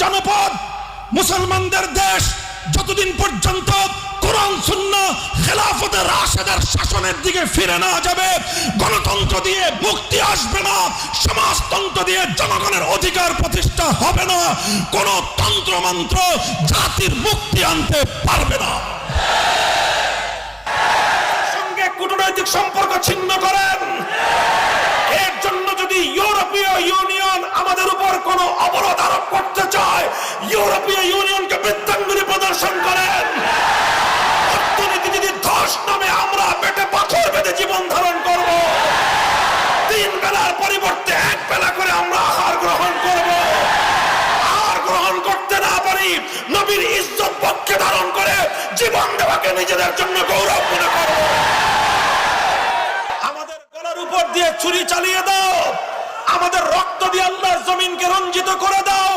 জনপদ, মুসলমানদের দেশ যতদিন পর্যন্ত কোরআন সুন্নাহ খেলাফতে রাশেদার শাসনের দিকে ফিরে না যাবে, গণতন্ত্র দিয়ে মুক্তি আসবে না, সমাজতন্ত্র দিয়ে জনগণের অধিকার প্রতিষ্ঠা হবে না, কোন তন্ত্রমন্ত্র জাতির মুক্তি আনতে পারবে না। সঙ্গে কূটনৈতিক সম্পর্ক ছিন্ন করেন, এর জন্য যদি ইউরোপীয় ইউনিয়ন আমাদের উপর কোনো অবরোধ আরোপ করতে চায়, ইউরোপীয় ইউনিয়নকে বৃত্তাঙ্গুলি প্রদর্শন করেন। অর্থনীতি যদি ধস নামে আমরা পেটে পাথর বেঁধে জীবন ধারণ করব, 3 বেলার পরিবর্তে 1 বেলা করে আমরা আহার গ্রহণ করব। আহার গ্রহণ করতে না পারি, নবীর ইজ্জত পক্ষে ধারণ করে জীবন দেওয়াকে নিজেদের জন্য গৌরব মনে করব। আমাদের গলার উপর দিয়ে ছুরি চালিয়ে দাও, আমাদের রক্ত দিয়ে আল্লাহর জমিনকে রঞ্জিত করে দাও।